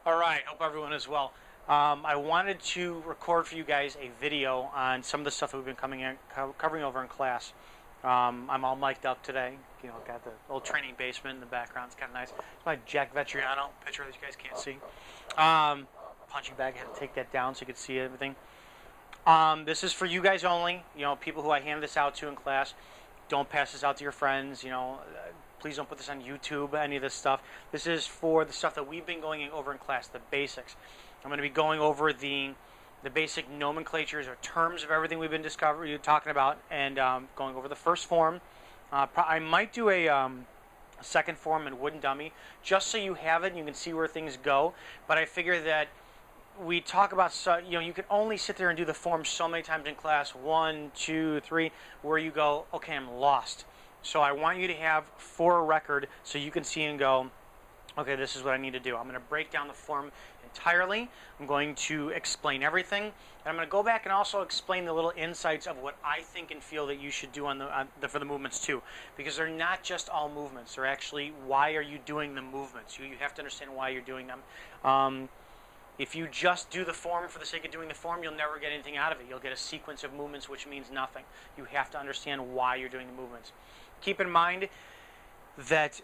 All right, hope everyone is well. I wanted to record for you guys a video on some of the stuff that we've been covering over in class. I'm all mic'd up today. You know, got the old training basement in the background. It's kind of nice. It's my Jack Vetriano picture that you guys can't see. Punching bag. I had to take that down so you could see everything. This is for you guys only. You know, people who I hand this out to in class. Don't pass this out to your friends. You know, please don't put this on YouTube. Any of this stuff. This is for the stuff that we've been going over in class, the basics. I'm going to be going over the basic nomenclatures or terms of everything we've been talking about, and going over the first form. I might do a second form in wooden dummy, just so you have it and you can see where things go. But I figure that we talk about, you can only sit there and do the form so many times in class, 1, 2, 3, where you go, okay, I'm lost. So I want you to have for a record so you can see and go, okay, this is what I need to do. I'm going to break down the form entirely. I'm going to explain everything. And I'm going to go back and also explain the little insights of what I think and feel that you should do for the movements too. Because they're not just all movements. They're actually, why are you doing the movements? You have to understand why you're doing them. If you just do the form for the sake of doing the form, you'll never get anything out of it. You'll get a sequence of movements which means nothing. You have to understand why you're doing the movements. Keep in mind that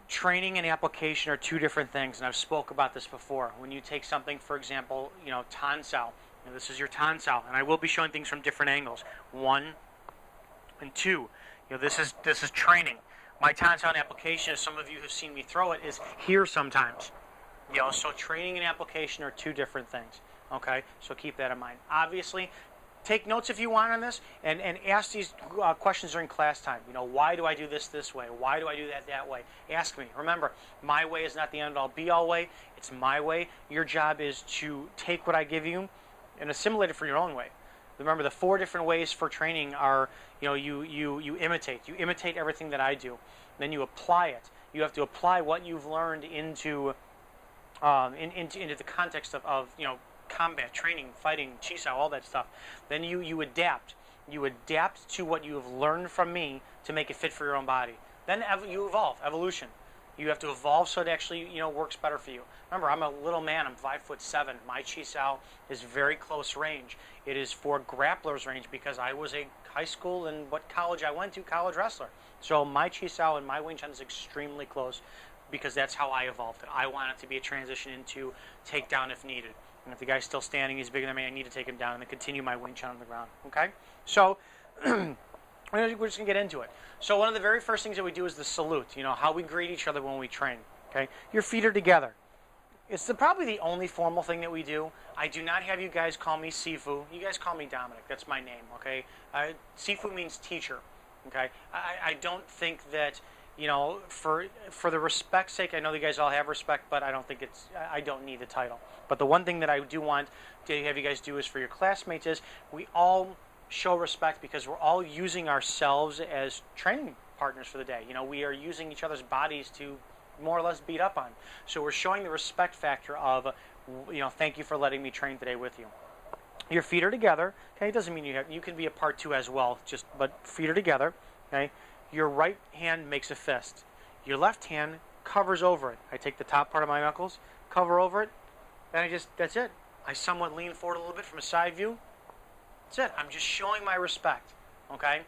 training and application are two different things, and I've spoke about this before. When you take something, for example, Tan Sao, this is your Tan Sao, and I will be showing things from different angles. 1 and 2. This is training. My Tan Sao and application, as some of you have seen me throw it, is here sometimes. So training and application are two different things. Okay, so keep that in mind. Obviously, take notes if you want on this, and ask these questions during class time. Why do I do this way? Why do I do that way? Ask me. Remember, my way is not the end-all be-all way. It's my way. Your job is to take what I give you and assimilate it for your own way. Remember, the 4 different ways for training are, you imitate. You imitate everything that I do. Then you apply it. You have to apply what you've learned into the context of combat, training, fighting, chisao, all that stuff. Then you adapt. You adapt to what you have learned from me to make it fit for your own body. Then you evolve, evolution. You have to evolve so it actually works better for you. Remember, I'm a little man. I'm 5'7". My chisao is very close range. It is for grapplers range because I was a high school and what college I went to, college wrestler. So my chisao and my Wing Chun is extremely close because that's how I evolved it. I want it to be a transition into takedown if needed. And if the guy's still standing, he's bigger than me, I need to take him down and then continue my Wing Chun on the ground. Okay? So, we're just going to get into it. So one of the very first things that we do is the salute. How we greet each other when we train. Okay? Your feet are together. It's probably the only formal thing that we do. I do not have you guys call me Sifu. You guys call me Dominick. That's my name. Okay? Sifu means teacher. Okay? I don't think that... for the respect's sake, I know you guys all have respect, but I don't need the title. But the one thing that I do want to have you guys do is for your classmates is we all show respect because we're all using ourselves as training partners for the day. We are using each other's bodies to more or less beat up on. So we're showing the respect factor of, thank you for letting me train today with you. Your feet are together. Okay, it doesn't mean you can be apart too as well. But feet are together. Okay. Your right hand makes a fist. Your left hand covers over it. I take the top part of my knuckles, cover over it, and that's it. I somewhat lean forward a little bit from a side view. That's it. I'm just showing my respect. Okay?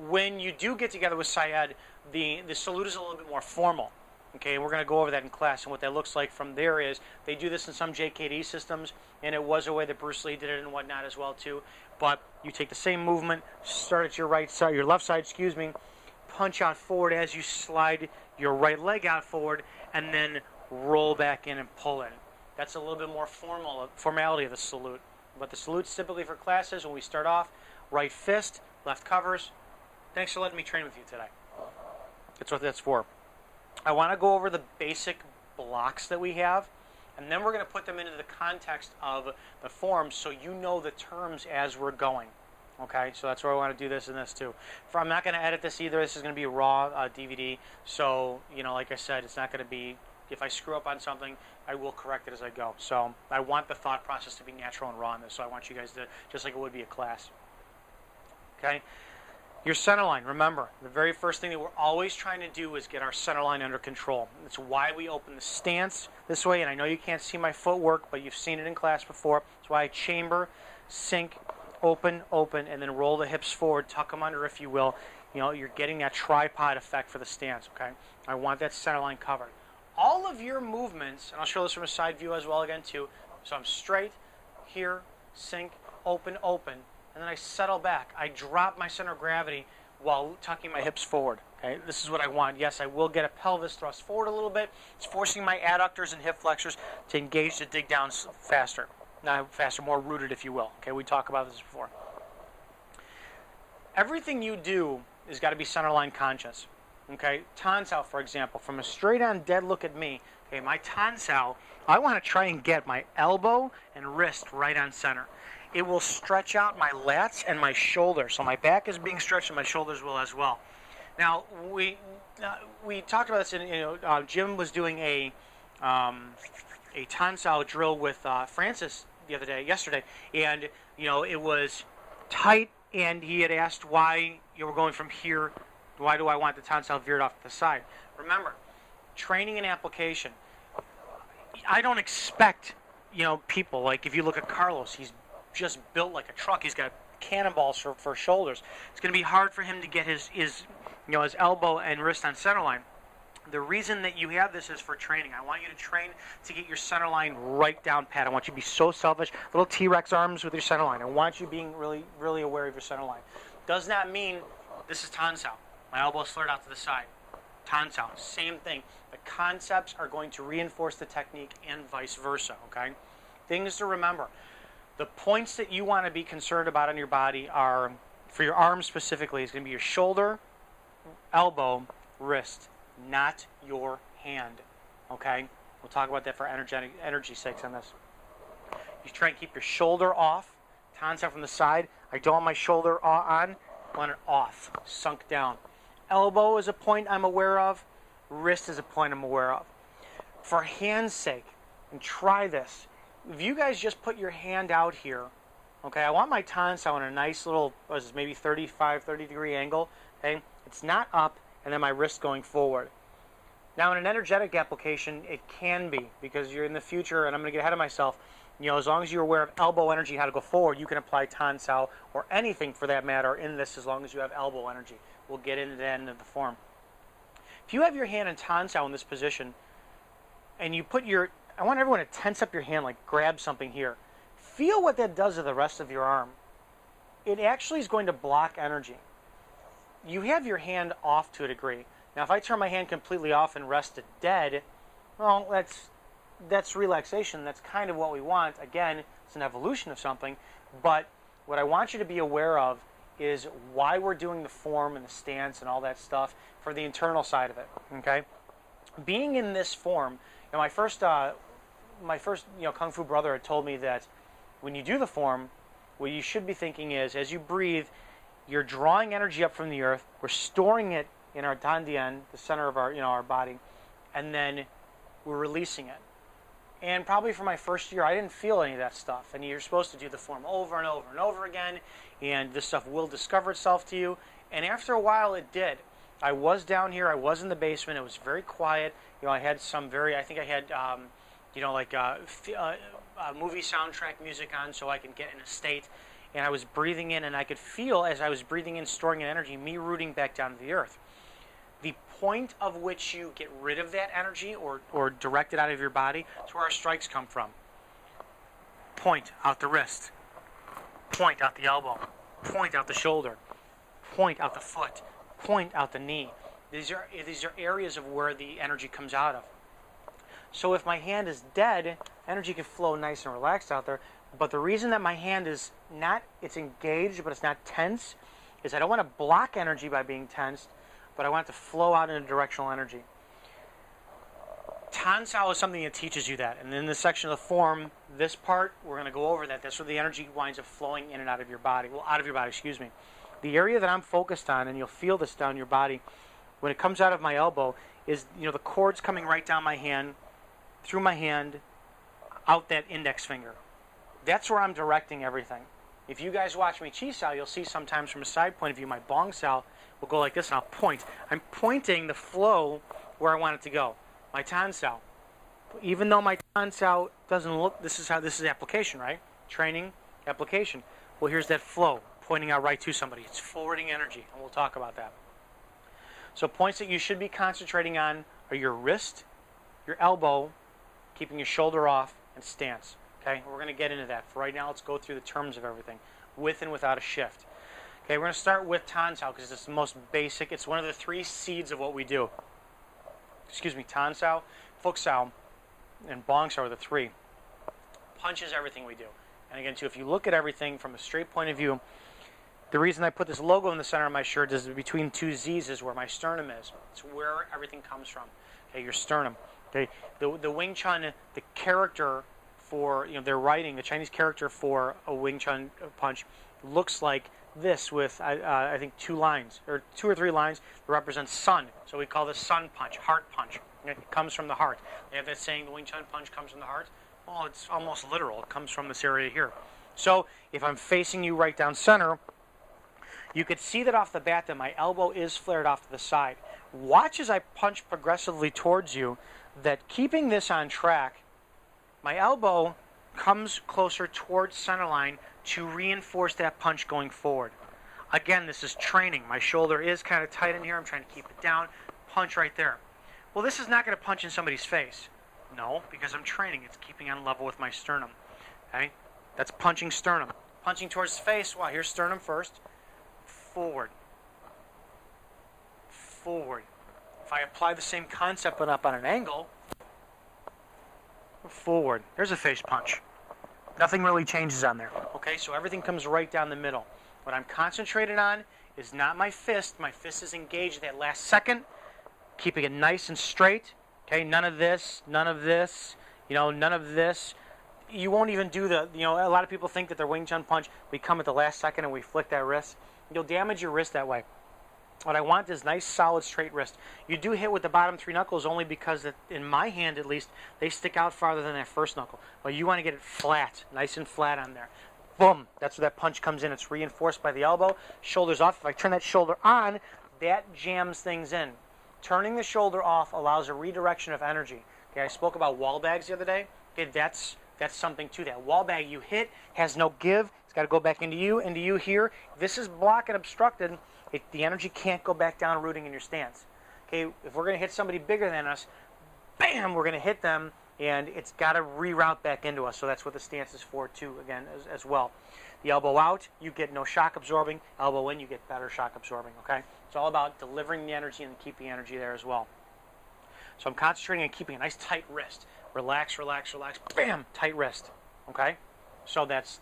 When you do get together with Syed, the salute is a little bit more formal. Okay, we're going to go over that in class, and what that looks like from there is they do this in some JKD systems, and it was a way that Bruce Lee did it and whatnot as well too. But you take the same movement, start at your right side, your left side, excuse me, punch out forward as you slide your right leg out forward, and then roll back in and pull in. That's a little bit more formality of the salute. But the salute's typically for classes when we start off, right fist, left covers. Thanks for letting me train with you today. That's what that's for. I want to go over the basic blocks that we have, and then we're going to put them into the context of the form so you know the terms as we're going. Okay, so that's where I want to do this and this too. I'm not going to edit this either. This is going to be a raw DVD. So, like I said, it's not going to be, if I screw up on something, I will correct it as I go. So I want the thought process to be natural and raw in this. So I want you guys to, just like it would be a class. Okay, Your center line, remember, the very first thing that we're always trying to do is get our center line under control. That's why we open the stance this way, and I know you can't see my footwork, but you've seen it in class before. That's why I chamber, sink, open, open, and then roll the hips forward, tuck them under if you will. You know, you're getting that tripod effect for the stance, okay? I want that center line covered. All of your movements, and I'll show this from a side view as well again too, so I'm straight, here, sink, open, open, and then I settle back. I drop my center of gravity while tucking my hips forward. Okay, this is what I want. Yes, I will get a pelvis thrust forward a little bit. It's forcing my adductors and hip flexors to engage to dig down faster. Not faster, more rooted, if you will. Okay, we talked about this before. Everything you do has got to be center line conscious. Okay, Tan Sao, for example, from a straight on dead look at me, okay, my Tan Sao, I want to try and get my elbow and wrist right on center. It will stretch out my lats and my shoulders. So my back is being stretched and my shoulders will as well. Now, we talked about this in, Jim was doing a Tan Sao drill with Francis yesterday, and, it was tight, and he had asked why you were going from here, why do I want the Tan Sao veered off to the side? Remember, training and application. I don't expect, people, like if you look at Carlos, he's just built like a truck. He's got cannonballs for shoulders. It's going to be hard for him to get his elbow and wrist on center line. The reason that you have this is for training. I want you to train to get your center line right down pat. I want you to be so selfish. Little T-Rex arms with your center line. I want you being really, really aware of your center line. Does not mean this is Tan Sao. My elbow is flared out to the side. Tan Sao, same thing. The concepts are going to reinforce the technique and vice versa, okay? Things to remember. The points that you want to be concerned about on your body are, for your arms specifically, is going to be your shoulder, elbow, wrist, not your hand, okay? We'll talk about that for energy sakes on this. You try and keep your shoulder off, Tan Sao from the side. I don't want my shoulder on, I want it off, sunk down. Elbow is a point I'm aware of, wrist is a point I'm aware of. For hand's sake, and try this, if you guys just put your hand out here, okay, I want my Tan Sao in a nice little, maybe 30 degree angle, okay? It's not up, and then my wrist going forward. Now, in an energetic application, it can be, because you're in the future, and I'm going to get ahead of myself, as long as you're aware of elbow energy, how to go forward, you can apply Tan Sao, or anything for that matter, in this, as long as you have elbow energy. We'll get into that end of the form. If you have your hand in Tan Sao in this position, and you put I want everyone to tense up your hand, like grab something here. Feel what that does to the rest of your arm. It actually is going to block energy. You have your hand off to a degree. Now, if I turn my hand completely off and rest it dead, well, that's relaxation. That's kind of what we want. Again, it's an evolution of something. But what I want you to be aware of is why we're doing the form and the stance and all that stuff for the internal side of it. Okay, being in this form. My first Kung Fu brother had told me that when you do the form, what you should be thinking is, as you breathe, you're drawing energy up from the earth. We're storing it in our dandian, the center of our body, and then we're releasing it. And probably for my first year, I didn't feel any of that stuff. And you're supposed to do the form over and over and over again, and this stuff will discover itself to you. And after a while, it did. I was down here. I was in the basement. It was very quiet. I had I think I had, movie soundtrack music on so I can get in a state. And I was breathing in, and I could feel, as I was breathing in, storing in energy, me rooting back down to the earth. The point of which you get rid of that energy or direct it out of your body is where our strikes come from. Point out the wrist. Point out the elbow. Point out the shoulder. Point out the foot. Point out the knee. These are areas of where the energy comes out of. So if my hand is dead, energy can flow nice and relaxed out there. But the reason that my hand is it's engaged, but it's not tense, is I don't want to block energy by being tensed, but I want it to flow out in a directional energy. Tan Sao is something that teaches you that. And in this section of the form, this part, we're going to go over that. That's where the energy winds up flowing in and out of your body. Well, out of your body, excuse me. The area that I'm focused on, and you'll feel this down your body, when it comes out of my elbow, is the cords coming right down my hand, through my hand, out that index finger. That's where I'm directing everything. If you guys watch me chi sao, you'll see sometimes from a side point of view, my bong sao will go like this, and I'll point. I'm pointing the flow where I want it to go. My tan sao. Even though my tan sao doesn't look, this is application, right? Training, application. Well, here's that flow, pointing out right to somebody. It's forwarding energy, and we'll talk about that. So points that you should be concentrating on are your wrist, your elbow, keeping your shoulder off, and stance. Okay, we're going to get into that. For right now, let's go through the terms of everything, with and without a shift. Okay, we're going to start with tan sao because it's the most basic. It's one of the 3 seeds of what we do. Excuse me, tan sao, fuk sao, and bong sao are the 3. Punch is everything we do. And again, too, if you look at everything from a straight point of view, the reason I put this logo in the center of my shirt is between 2 Z's is where my sternum is. It's where everything comes from. Okay, your sternum. Okay, the Wing Chun, the character for, their writing, the Chinese character for a Wing Chun punch looks like this with, I think, 2 lines, or 2 or 3 lines that represent sun. So we call this sun punch, heart punch. It comes from the heart. They have that saying, the Wing Chun punch comes from the heart. Well, it's almost literal. It comes from this area here. So if I'm facing you right down center, you could see that off the bat that my elbow is flared off to the side. Watch as I punch progressively towards you, that keeping this on track, my elbow comes closer towards center line to reinforce that punch going forward. Again, this is training. My shoulder is kind of tight in here. I'm trying to keep it down. Punch right there. Well, this is not going to punch in somebody's face. No, because I'm training. It's keeping on level with my sternum. Okay? That's punching sternum. Punching towards the face. Well, here's sternum first. Forward. Forward. If I apply the same concept but up on an angle, forward. There's a face punch. Nothing really changes on there. Okay, so everything comes right down the middle. What I'm concentrated on is not my fist. My fist is engaged at that last second, keeping it nice and straight. Okay, none of this, none of this, none of this. You won't even do a lot of people think that their Wing Chun punch, we come at the last second and we flick that wrist. You'll damage your wrist that way. What I want is nice, solid, straight wrist. You do hit with the bottom 3 knuckles only because, in my hand at least, they stick out farther than that first knuckle. But you want to get it flat, nice and flat on there. Boom! That's where that punch comes in. It's reinforced by the elbow. Shoulder's off. If I turn that shoulder on, that jams things in. Turning the shoulder off allows a redirection of energy. Okay, I spoke about wall bags the other day. Okay, that's something to that. Wall bag you hit has no give. It's got to go back into you here. This is blocked and obstructed. The energy can't go back down rooting in your stance. Okay, if we're going to hit somebody bigger than us, bam, we're going to hit them, and it's got to reroute back into us. So that's what the stance is for too, again, as well. The elbow out, you get no shock absorbing. Elbow in, you get better shock absorbing, okay? It's all about delivering the energy and keeping energy there as well. So I'm concentrating on keeping a nice tight wrist. Relax, relax, relax, bam, tight wrist, okay? So that's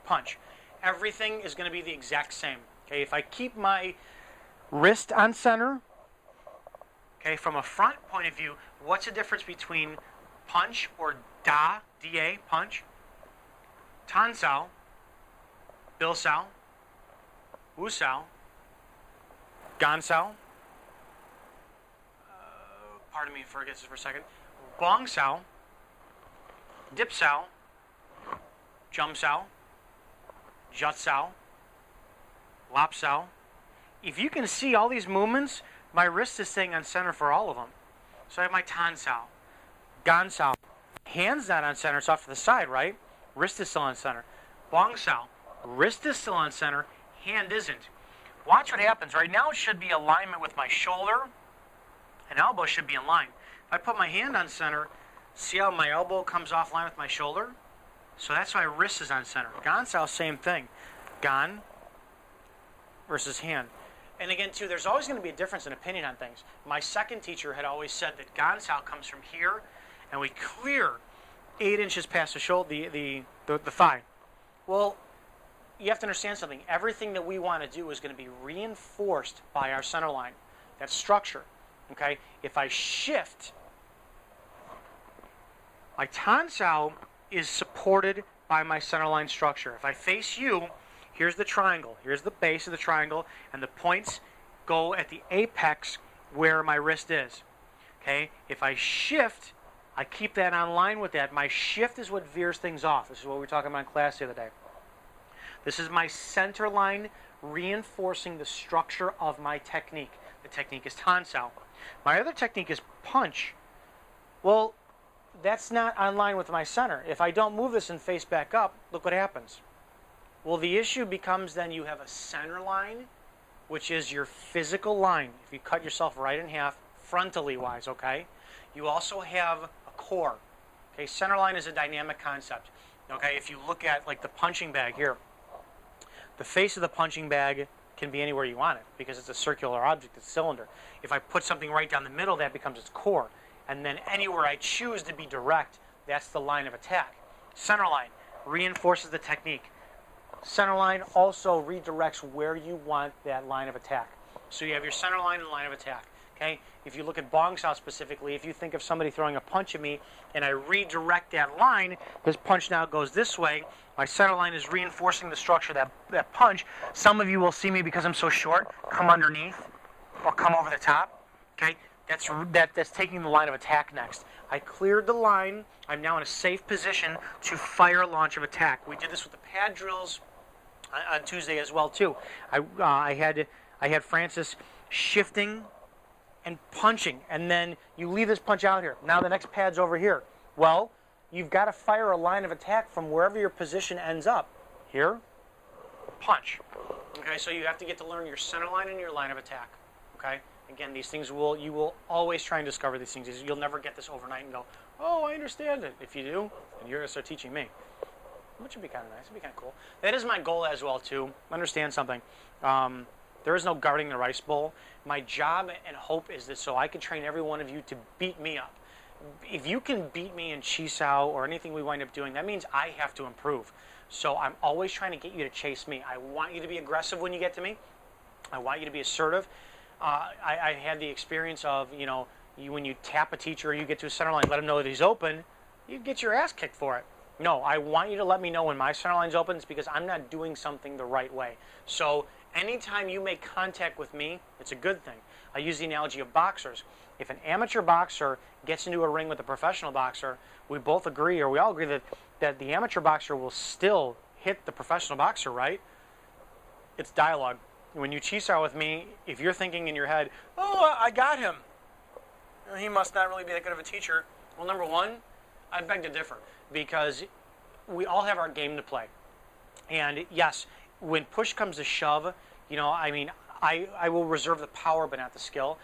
punch. Everything is going to be the exact same. Okay, if I keep my wrist on center, okay, from a front point of view, what's the difference between punch or da, D-A, punch, tan sao, bil sao, wu sao, gan sao, pardon me for a second, bong sao, dip sao, jump sao, jut sao, lap sao. If you can see all these movements, my wrist is staying on center for all of them. So I have my tan sao, gan sao. Hand's not on center, it's off to the side, right? Wrist is still on center. Bong sao, wrist is still on center, hand isn't. Watch what happens. Right now it should be alignment with my shoulder, and elbow should be in line. If I put my hand on center, see how my elbow comes offline with my shoulder? So that's why wrist is on center. Gan sao, same thing. Gan versus hand. And again, too, there's always going to be a difference in opinion on things. My second teacher had always said that gan sao comes from here, and we clear 8 inches past the shoulder, the thigh. Well, you have to understand something. Everything that we want to do is going to be reinforced by our center line. That's structure. Okay? If I shift, my tan sao is supported by my center line structure. If I face you, here's the triangle. Here's the base of the triangle, and the points go at the apex where my wrist is. Okay? If I shift, I keep that on line with that. My shift is what veers things off. This is what we were talking about in class the other day. This is my center line reinforcing the structure of my technique. The technique is Tan Sao. My other technique is punch. Well, that's not on line with my center. If I don't move this and face back up, look what happens. Well, the issue becomes then you have a center line, which is your physical line. If you cut yourself right in half, frontally wise, okay? You also have a core. Okay, center line is a dynamic concept. Okay, if you look at like the punching bag here, the face of the punching bag can be anywhere you want it because it's a circular object, it's a cylinder. If I put something right down the middle, that becomes its core. And then anywhere I choose to be direct, that's the line of attack. Center line reinforces the technique. Center line also redirects where you want that line of attack. So you have your center line and line of attack. Okay? If you look at Bong Sao specifically, if you think of somebody throwing a punch at me and I redirect that line, this punch now goes this way. My center line is reinforcing the structure of that punch. Some of you will see me, because I'm so short, come underneath or come over the top. Okay? That's taking the line of attack next. I cleared the line. I'm now in a safe position to fire launch of attack. We did this with the pad drills on Tuesday as well too. I had Francis shifting and punching, and then you leave this punch out here. Now the next pad's over here. Well, you've got to fire a line of attack from wherever your position ends up. Here, punch. Okay, so you have to get to learn your center line and your line of attack. Okay, again, these things you will always try and discover these things. You'll never get this overnight and go, oh, I understand it. If you do, then you're going to start teaching me. Which would be kind of nice. It'd be kind of cool. That is my goal as well too. Understand something. There is no guarding the rice bowl. My job and hope is that so I can train every one of you to beat me up. If you can beat me in Chi Sao or anything we wind up doing, that means I have to improve. So I'm always trying to get you to chase me. I want you to be aggressive when you get to me. I want you to be assertive. I had the experience of, when you tap a teacher or you get to a center line, let him know that he's open, you get your ass kicked for it. No, I want you to let me know when my center line's open. It's because I'm not doing something the right way. So anytime you make contact with me, it's a good thing. I use the analogy of boxers. If an amateur boxer gets into a ring with a professional boxer, we both agree, or we all agree, that the amateur boxer will still hit the professional boxer, right? It's dialogue. When you Chi Sao with me, if you're thinking in your head, oh, I got him, he must not really be that good of a teacher. Well, number one, I beg to differ, because we all have our game to play. And yes, when push comes to shove, I will reserve the power but not the skill.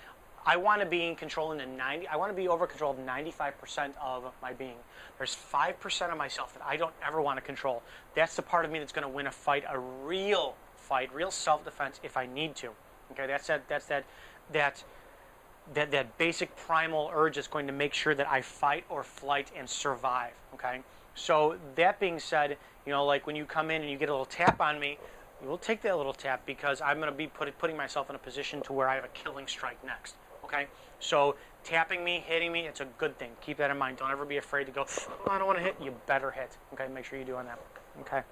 I want to be in control I want to be over controlled 95% of my being. There's 5% of myself that I don't ever want to control. That's the part of me that's going to win a fight, a real fight, real self-defense if I need to. Okay, that's that basic primal urge that's going to make sure that I fight or flight and survive. Okay, so that being said, like when you come in and you get a little tap on me, we'll take that little tap because I'm going to be putting myself in a position to where I have a killing strike next. Okay, so tapping me, hitting me, it's a good thing. Keep that in mind. Don't ever be afraid to go, oh, I don't want to hit. You better hit. Okay, make sure you're doing that. Okay.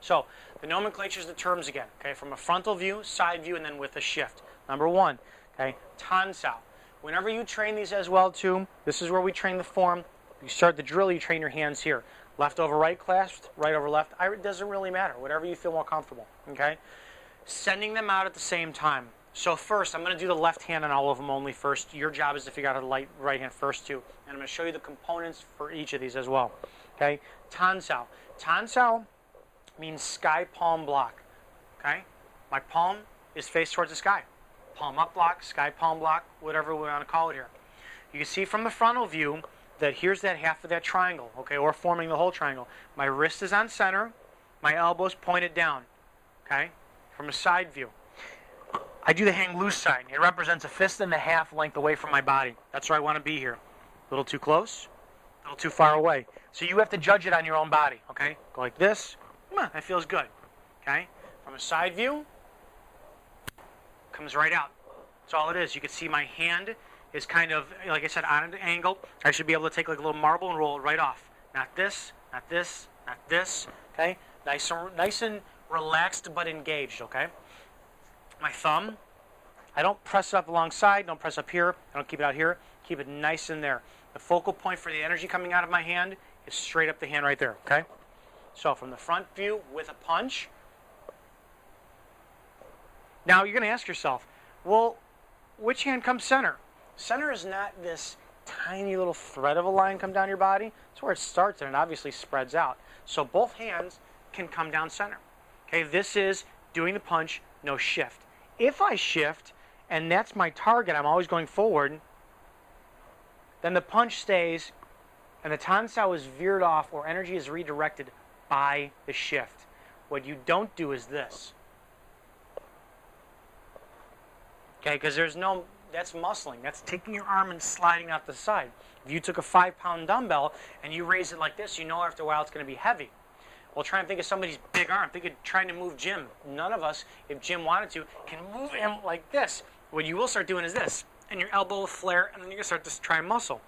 So the nomenclature is the terms again. Okay, from a frontal view, side view, and then with a shift. Number one, okay, Tan Sao. Whenever you train these as well too, this is where we train the form. You start the drill, you train your hands here. Left over right clasped, right over left. It doesn't really matter. Whatever you feel more comfortable. Okay, sending them out at the same time. So first, I'm going to do the left hand on all of them only first. Your job is to figure out how to light right hand first too. And I'm going to show you the components for each of these as well. Okay, Tan Sao. Tan Sao means sky palm block. Okay, my palm is faced towards the sky. Palm up block, sky palm block, whatever we want to call it here. You can see from the frontal view that here's that half of that triangle, okay, or forming the whole triangle. My wrist is on center, my elbows pointed down, okay, from a side view. I do the hang loose sign. It represents a fist and a half length away from my body. That's where I want to be here. A little too close, a little too far away. So you have to judge it on your own body, okay? Go like this. That feels good, okay? From a side view, comes right out. That's all it is. You can see my hand is kind of, like I said, on an angle. I should be able to take like a little marble and roll it right off. Not this, not this, not this, okay? Nice and relaxed but engaged, okay? My thumb, I don't press up alongside, don't press up here, I don't keep it out here, keep it nice in there. The focal point for the energy coming out of my hand is straight up the hand right there, okay? So from the front view with a punch, Now, you're going to ask yourself, well, which hand comes center? Center is not this tiny little thread of a line come down your body. It's where it starts, and it obviously spreads out. So both hands can come down center. Okay, this is doing the punch, no shift. If I shift, and that's my target, I'm always going forward, then the punch stays, and the tan sao is veered off, or energy is redirected by the shift. What you don't do is this. Okay, because there's no, that's muscling. That's taking your arm and sliding out the side. If you took a 5-pound dumbbell and you raise it like this, you know after a while it's going to be heavy. Well, try and think of somebody's big arm. Think of trying to move Jim. None of us, if Jim wanted to, can move him like this. What you will start doing is this, and your elbow will flare, and then you're going to start to try and muscle.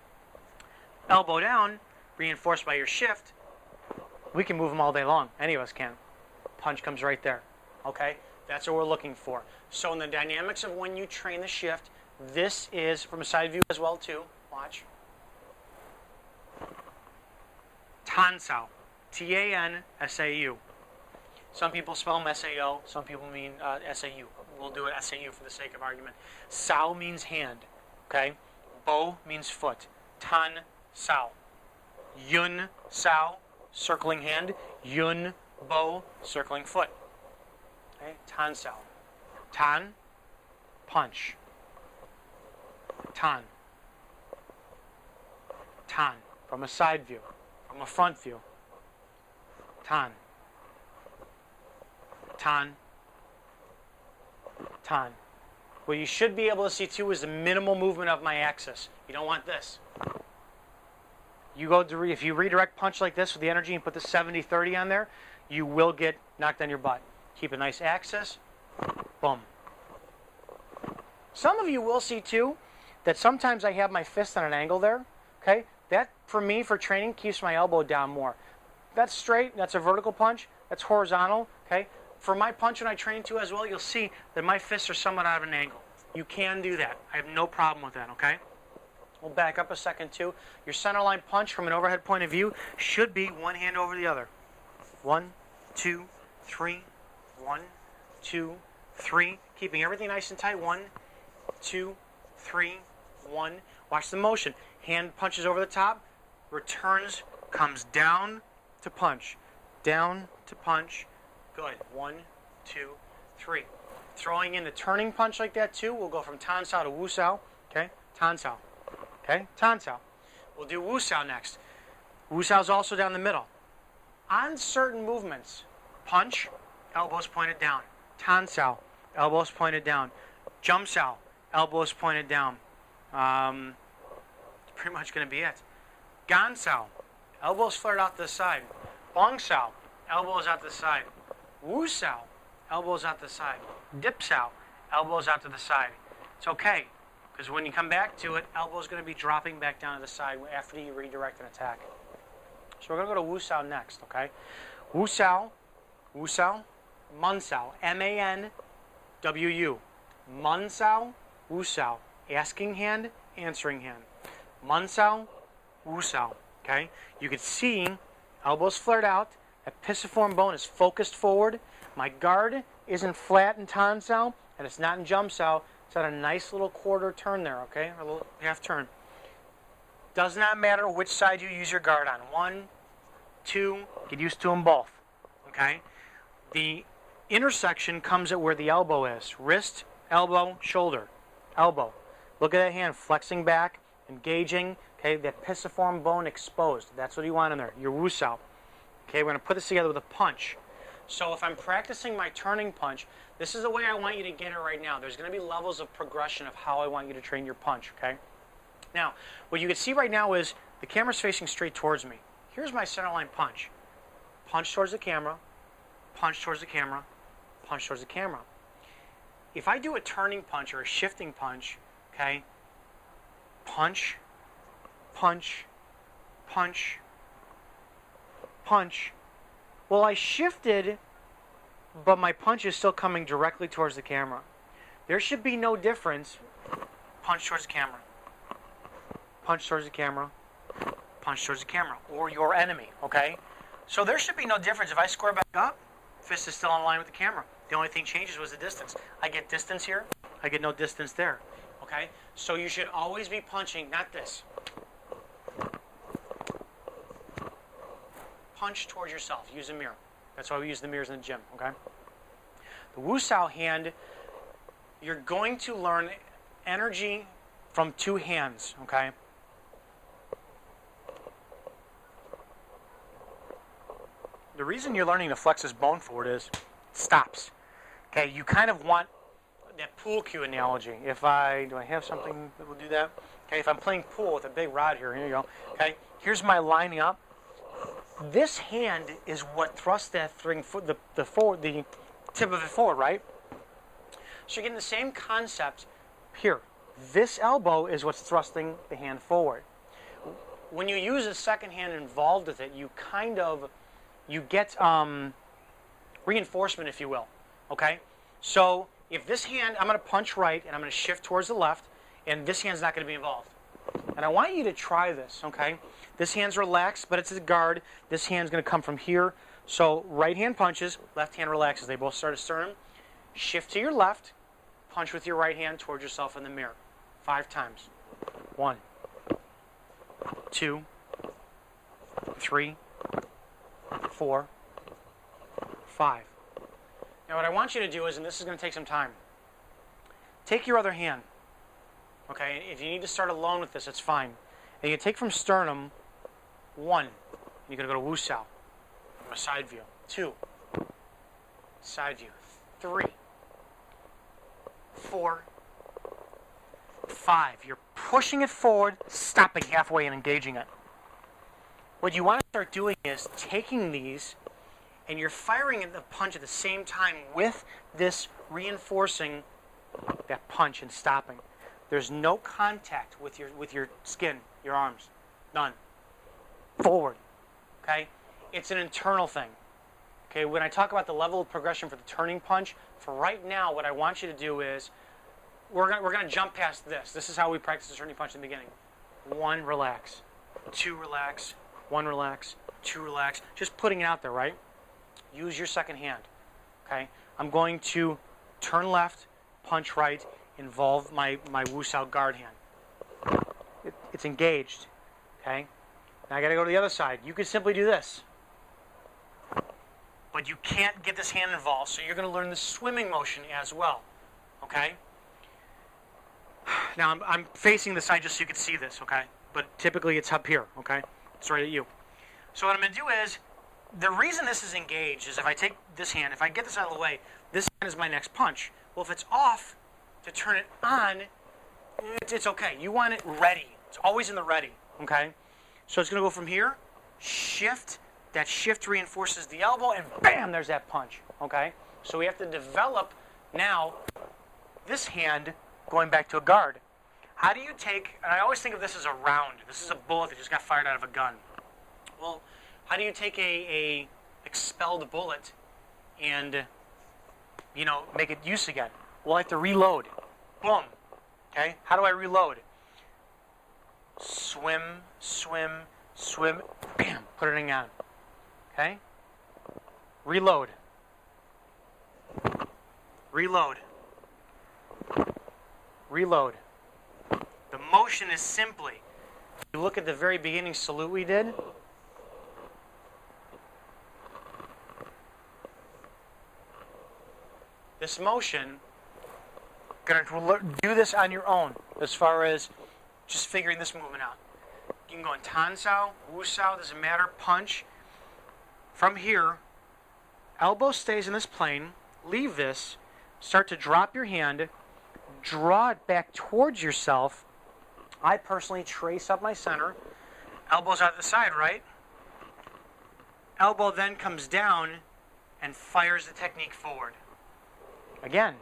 Elbow down, reinforced by your shift. We can move them all day long. Any of us can. Punch comes right there. Okay? That's what we're looking for. So in the dynamics of when you train the shift, this is from a side view as well too. Watch. Tan sao. T-A-N-S-A-U. Some people spell them S-A-O. Some people mean S-A-U. We'll do it S-A-U for the sake of argument. Sao means hand. Okay? Bo means foot. Tan sao. Yun sao, circling hand. Yun bo, circling foot. Okay? Tan sao. Tan, punch. Tan. Tan. From a side view. From a front view. Tan. Tan. Tan. What you should be able to see too is the minimal movement of my axis. You don't want this. You go to if you redirect punch like this with the energy and put the 70-30 on there, you will get knocked on your butt. Keep a nice axis. Boom. Some of you will see too that sometimes I have my fist on an angle there. Okay? That, for me, for training, keeps my elbow down more. That's straight. That's a vertical punch. That's horizontal. Okay? For my punch when I train too as well, you'll see that my fists are somewhat out of an angle. You can do that. I have no problem with that. Okay? We'll back up a second too. Your center line punch from an overhead point of view should be one hand over the other. 1, 2, 3. 1, 2, 3. Keeping everything nice and tight. 1, 2, 3, 1. Watch the motion. Hand punches over the top, returns, comes down to punch. Down to punch. Good. 1, 2, 3. Throwing in the turning punch like that too, we'll go from tan sao to wu sao. Okay? Tan sao. Okay? Tan sao. We'll do wu sao next. Wu sao is also down the middle. On certain movements, punch, elbows pointed down. Tan sao, elbows pointed down. Jump sao, elbows pointed down. Pretty much going to be it. Gan sao, elbows flared out to the side. Bong sao, elbows out to the side. Wu sao, elbows out to the side. Dip sao, elbows out to the side. It's okay, because when you come back to it, elbow's going to be dropping back down to the side after you redirect an attack. So we're going to go to wu sao next, okay? Wu sao, mun sao, M-A-N-W-U. Mun sao, wu sao. Asking hand, answering hand. Mun sao, wu sao. Okay? You can see elbows flared out. That pisiform bone is focused forward. My guard isn't flat in tan sao, and it's not in jump sao. It's at a nice little quarter turn there, okay? A little half turn. Does not matter which side you use your guard on. 1, 2, get used to them both. Okay? The intersection comes at where the elbow is. Wrist, elbow, shoulder. Elbow. Look at that hand flexing back, engaging. Okay, that pisiform bone exposed. That's what you want in there. Your wu sao. Okay, we're going to put this together with a punch. So if I'm practicing my turning punch, this is the way I want you to get it right now. There's going to be levels of progression of how I want you to train your punch, okay? Now, what you can see right now is the camera's facing straight towards me. Here's my center line punch. Punch towards the camera, punch towards the camera, punch towards the camera. If I do a turning punch or a shifting punch, okay, punch, punch, punch, punch. Well, I shifted, but my punch is still coming directly towards the camera. There should be no difference. Punch towards the camera. Punch towards the camera. Punch towards the camera. Or your enemy, okay? So there should be no difference. If I square back up, Fist is still in line with the camera. The only thing changes was the distance. I get distance here. I get no distance there. Okay? So you should always be punching, not this. Punch towards yourself. Use a mirror. That's why we use the mirrors in the gym. Okay? The Wu Sao hand, you're going to learn energy from two hands. Okay? The reason you're learning to flex this bone forward is it stops. Okay, you kind of want that pool cue analogy. Do I have something that will do that? Okay, if I'm playing pool with a big rod here you go. Okay, here's my lining up. This hand is what thrusts that thing, the tip of it forward, right? So you're getting the same concept here. This elbow is what's thrusting the hand forward. When you use a second hand involved with it, you get reinforcement, if you will. Okay? So if this hand, I'm going to punch right, and I'm going to shift towards the left, and this hand's not going to be involved. And I want you to try this, okay? This hand's relaxed, but it's a guard. This hand's going to come from here. So right hand punches, left hand relaxes. They both start at sternum. Shift to your left, punch with your right hand towards yourself in the mirror. 5 times. 1, 2, 3, 4, 5. Now what I want you to do is, and this is going to take some time, take your other hand. Okay, if you need to start alone with this, it's fine. And you take from sternum, 1. You're going to go to Wu Sao, a side view. 2, side view. 3, 4, 5. You're pushing it forward, stopping halfway and engaging it. What you want to start doing is taking these and you're firing the punch at the same time with this reinforcing that punch and stopping. There's no contact with your skin, your arms. None. Forward. Okay? It's an internal thing. Okay, when I talk about the level of progression for the turning punch, for right now what I want you to do is we're going to jump past this. This is how we practice the turning punch in the beginning. 1, relax. 2, relax. 1, relax. 2, relax. Just putting it out there, right? Use your second hand. Okay? I'm going to turn left, punch right, involve my Wu Sao guard hand. It's engaged. Okay? Now I got to go to the other side. You could simply do this. But you can't get this hand involved, so you're going to learn the swimming motion as well. Okay? Now I'm facing the side just so you can see this, okay? But typically it's up here, okay? It's right at you. So what I'm going to do is, the reason this is engaged is if I take this hand, if I get this out of the way, this hand is my next punch. Well, if it's off, to turn it on, it's okay. You want it ready. It's always in the ready, okay? So it's going to go from here, shift. That shift reinforces the elbow, and bam, there's that punch, okay? So we have to develop now this hand going back to a guard. How do you take, and I always think of this as a round. This is a bullet that just got fired out of a gun. Well, how do you take a expelled bullet and, make it use again? Well, I have to reload. Boom. Okay? How do I reload? Swim, swim, swim, bam, put it on. Okay? Reload. Reload. Reload. The motion is simply, you look at the very beginning salute we did. This motion, going to do this on your own as far as just figuring this movement out. You can go in Tan Sao, Wu Sao, doesn't matter, punch. From here, elbow stays in this plane, leave this, start to drop your hand, draw it back towards yourself. I personally trace up my center. Elbow's out to the side, right? Elbow then comes down and fires the technique forward. Again,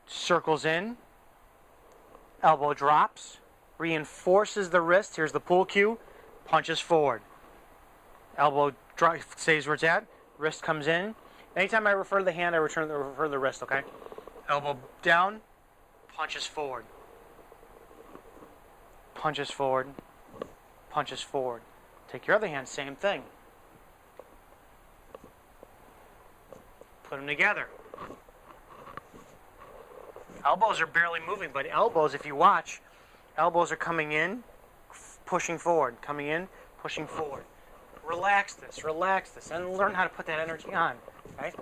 circles in, elbow drops, reinforces the wrist. Here's the pull cue, punches forward. Elbow stays where it's at, wrist comes in. Anytime I refer to the hand, I refer to the wrist, okay? Elbow down, punches forward. Punches forward, punches forward. Take your other hand, same thing. Put them together. Elbows are barely moving, but elbows, if you watch, elbows are coming in, pushing forward, coming in, pushing forward. Relax this, and learn how to put that energy on, right?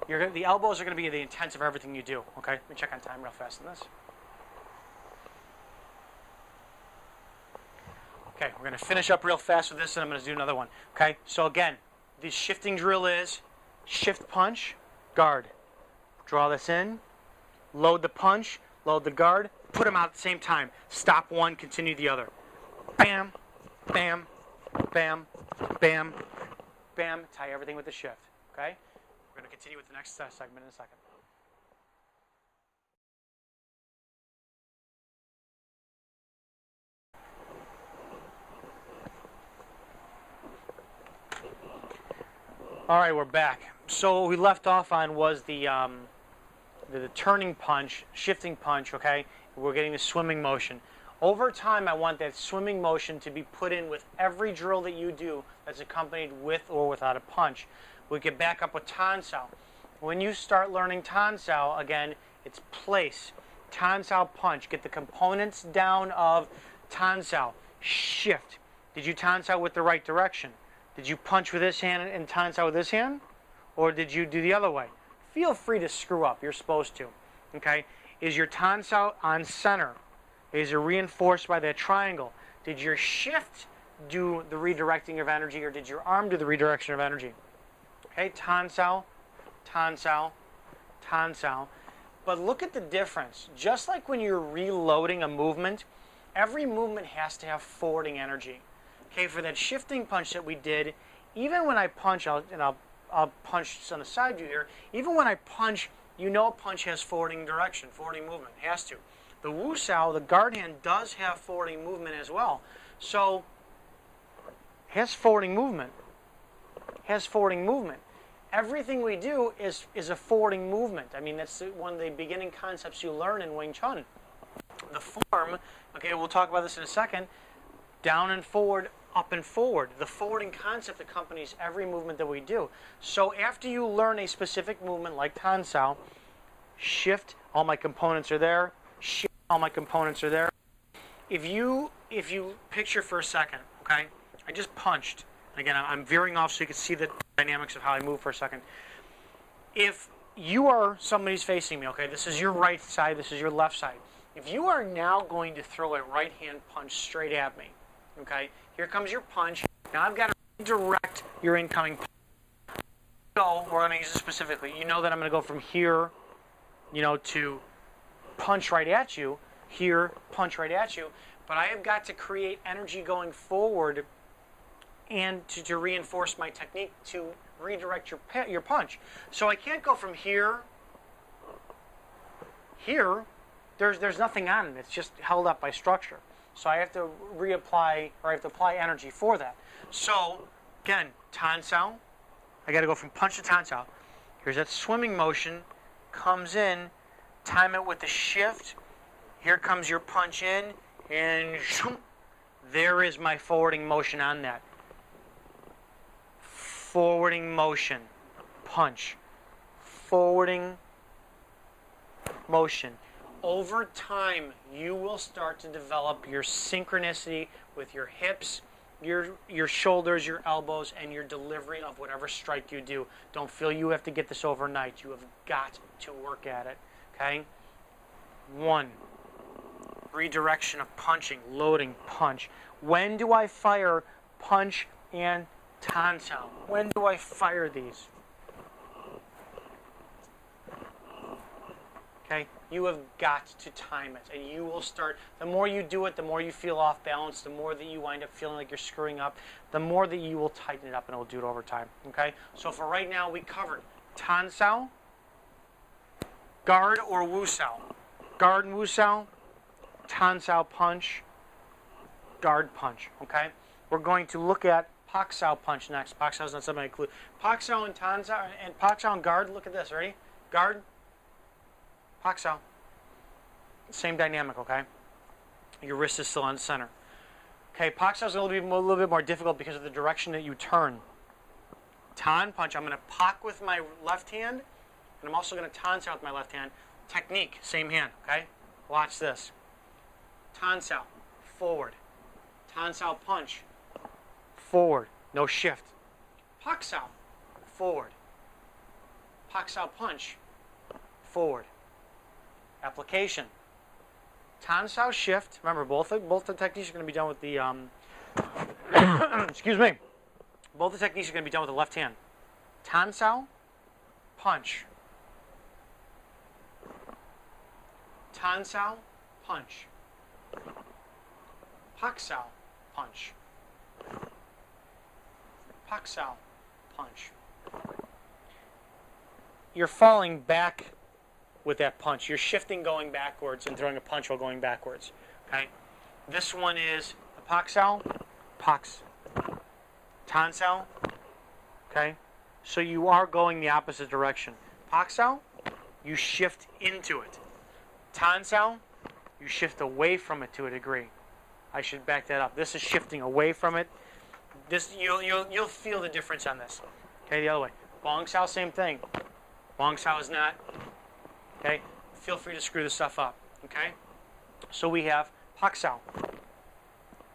The elbows are going to be the intent of everything you do, okay? Let me check on time real fast on this. Okay, we're going to finish up real fast with this, and I'm going to do another one, okay? So again, the shifting drill is shift punch, guard. Draw this in, load the punch, load the guard, put them out at the same time. Stop one, continue the other. Bam, bam, bam, bam, bam. Tie everything with the shift, okay? We're going to continue with the next segment in a second. All right, we're back. So what we left off on was the turning punch, shifting punch, okay? We're getting the swimming motion. Over time, I want that swimming motion to be put in with every drill that you do that's accompanied with or without a punch. We get back up with Tan Sao. When you start learning Tan Sao, again, it's place. Tan Sao punch. Get the components down of Tan Sao. Shift. Did you Tan Sao with the right direction? Did you punch with this hand and Tan Sao with this hand? Or did you do the other way? Feel free to screw up. You're supposed to. Okay? Is your Tan Sao on center? Is it reinforced by that triangle? Did your shift do the redirecting of energy, or did your arm do the redirection of energy? Okay? Tan Sao, Tan Sao, Tan Sao. But look at the difference. Just like when you're reloading a movement, every movement has to have forwarding energy. Okay, for that shifting punch that we did, even when I punch, I'll punch on the side view here, even when I punch, you know a punch has forwarding direction, forwarding movement, it has to. The Wu Sao, the guard hand, does have forwarding movement as well. So, has forwarding movement. Has forwarding movement. Everything we do is a forwarding movement. I mean, that's one of the beginning concepts you learn in Wing Chun. The form, okay, we'll talk about this in a second, down and forward, up and forward. The forwarding concept accompanies every movement that we do. So after you learn a specific movement like Tan Sao, shift, all my components are there, shift, all my components are there. If you picture for a second, okay, I just punched. Again, I'm veering off so you can see the dynamics of how I move for a second. If you are somebody's facing me, okay, this is your right side, this is your left side. If you are now going to throw a right hand punch straight at me, okay, here comes your punch. Now I've got to redirect your incoming punch. So we're going to use it specifically. You know that I'm going to go from here, you know, to punch right at you, here, punch right at you, but I have got to create energy going forward and to reinforce my technique to redirect your punch. So I can't go from here, there's nothing on it, it's just held up by structure. So I have to reapply, or I have to apply energy for that. So, again, Tan Sao, I got to go from punch to Tan Sao. Here's that swimming motion, comes in, time it with the shift, here comes your punch in, and there is my forwarding motion on that. Forwarding motion, punch, forwarding motion. Over time, you will start to develop your synchronicity with your hips, your shoulders, your elbows, and your delivery of whatever strike you do. Don't feel you have to get this overnight. You have got to work at it, okay? 1, redirection of punching, loading, punch. When do I fire punch and Tan Sao? When do I fire these? Okay, you have got to time it, and you will start, the more you do it, the more you feel off balance, the more that you wind up feeling like you're screwing up, the more that you will tighten it up, and it will do it over time, okay? So for right now, we covered Tan Sao, guard or Wu Sao. Guard and Wu Sao, Tan Sao punch, guard punch, okay? We're going to look at Pak Sao punch next. Pak Sao is not something I include. Pak Sao and Tan Sao, and Pak Sao and guard, look at this, ready? Guard, Pak Sao. Same dynamic, okay? Your wrist is still on center. Okay, Pak Sao is a little bit more difficult because of the direction that you turn. Tan, punch. I'm going to pak with my left hand, and I'm also going to tan sao with my left hand. Technique, same hand, okay? Watch this. Tan sao, forward. Tan sao, punch. Forward, no shift. Pak sao, forward. Pak sao, punch. Forward. Application. Tan sao, shift. Remember, both the techniques are going to be done with the, excuse me. Both the techniques are going to be done with the left hand. Tan sao, punch. Tan sao, punch. Pak sao, punch. Pak sao, punch. You're falling back with that punch. You're shifting going backwards and throwing a punch while going backwards. Okay? This one is a pak sao, paks. Tan sao. Okay? So you are going the opposite direction. Pak sao, you shift into it. Tan sao, you shift away from it to a degree. I should back that up. This is shifting away from it. This you'll feel the difference on this. Okay, the other way. Bong sao, same thing. Bong sao is not. Okay, feel free to screw this stuff up. Okay, so we have pak sao.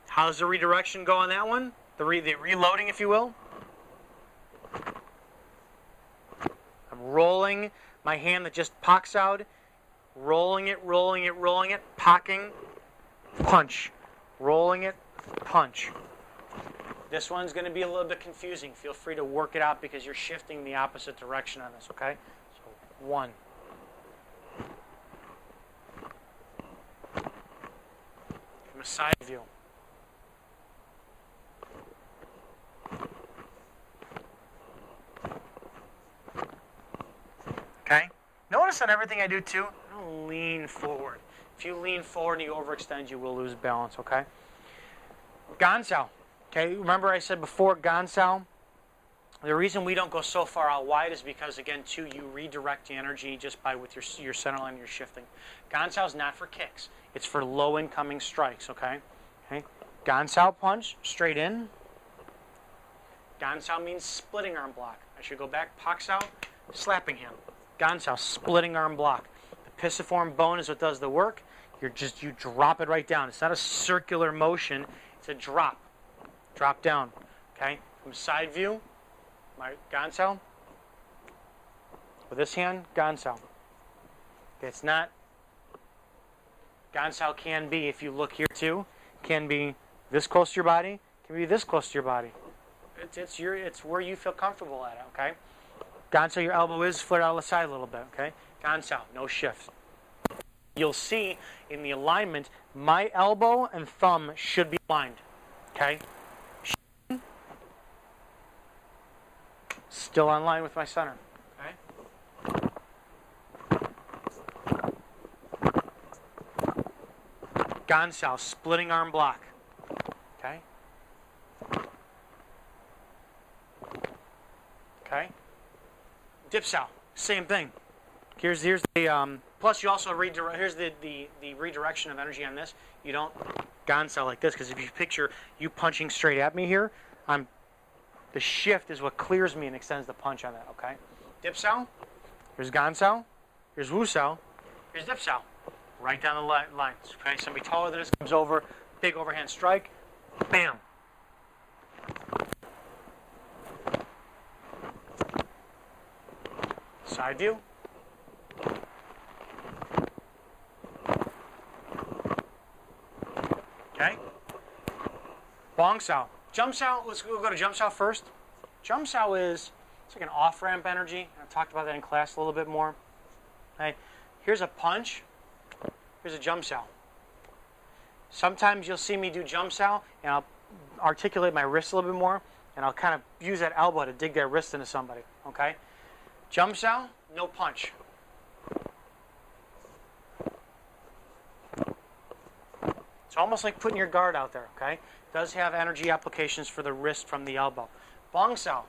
How's the redirection go on that one? The reloading, if you will. I'm rolling my hand that just pak saoed. Rolling it, rolling it, rolling it, pocking, punch. Rolling it, punch. This one's going to be a little bit confusing. Feel free to work it out because you're shifting the opposite direction on this, okay? So, 1. From a side view. Okay? Notice on everything I do too, I don't lean forward. If you lean forward and you overextend, you will lose balance, okay? Gan sao. Okay, remember I said before, gan sao, the reason we don't go so far out wide is because, again, too, you redirect the energy just by with your center line, you're shifting. Gan sao is not for kicks. It's for low incoming strikes, okay? Okay. Gan sao punch, straight in. Gan sao means splitting arm block. I should go back. Pak sao, slapping him. Gan sao, splitting arm block. The pisiform bone is what does the work. You drop it right down. It's not a circular motion. It's a drop. Drop down. Okay? From side view, my gan sao. With this hand, gan sao. Okay, it's not. Gan sao can be, if you look here too, can be this close to your body, can be this close to your body. It's where you feel comfortable at it, okay? Gan sao, your elbow is flared out of the side a little bit, okay? Gan sao, no shift. You'll see in the alignment, my elbow and thumb should be aligned, okay? Still on line with my center, okay? Gan sao, splitting arm block, okay? Okay? Dip sao, same thing. Here's the plus you also redirect. Here's the redirection of energy on this. You don't gan sao like this because if you picture you punching straight at me here, the shift is what clears me and extends the punch on that. Okay, dip sao. Here's gan sao. Here's wu sao. Here's dip sao. Right down the line. Okay, somebody taller than us comes over, big overhand strike, bam. Side view. Okay. Bong sao. Jump sao, let's go to jump sao first. Jump sao it's like an off-ramp energy. I talked about that in class a little bit more. Okay. Here's a punch. Here's a jump sao. Sometimes you'll see me do jump sao, and I'll articulate my wrist a little bit more, and I'll kind of use that elbow to dig that wrist into somebody. Okay. Jump sao, no punch. It's almost like putting your guard out there, okay? It does have energy applications for the wrist from the elbow. Bong sao.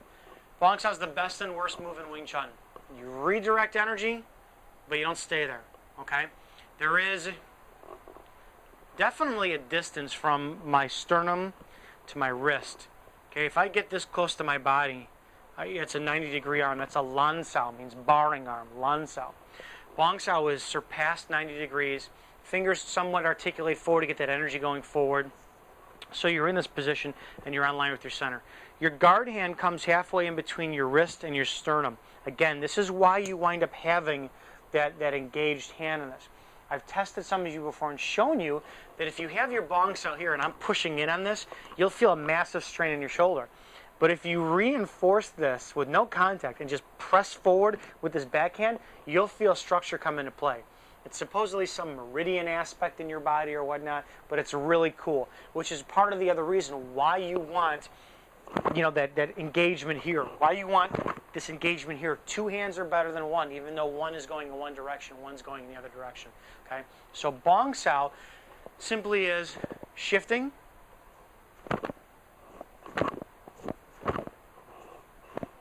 Bong sao is the best and worst move in Wing Chun. You redirect energy, but you don't stay there, okay? There is definitely a distance from my sternum to my wrist. Okay, if I get this close to my body, It's a 90-degree arm. That's a lan sao, means barring arm, lan sao. Bong sao is surpassed 90 degrees. Fingers somewhat articulate forward to get that energy going forward. So you're in this position and you're on line with your center. Your guard hand comes halfway in between your wrist and your sternum. Again, this is why you wind up having that engaged hand in this. I've tested some of you before and shown you that if you have your bong sao here and I'm pushing in on this, you'll feel a massive strain in your shoulder. But if you reinforce this with no contact and just press forward with this backhand, you'll feel structure come into play. It's supposedly some meridian aspect in your body or whatnot, but it's really cool, which is part of the other reason why you want, that engagement here. Why you want this engagement here. Two hands are better than one, even though one is going in one direction, one's going in the other direction. Okay? So bong sao simply is shifting,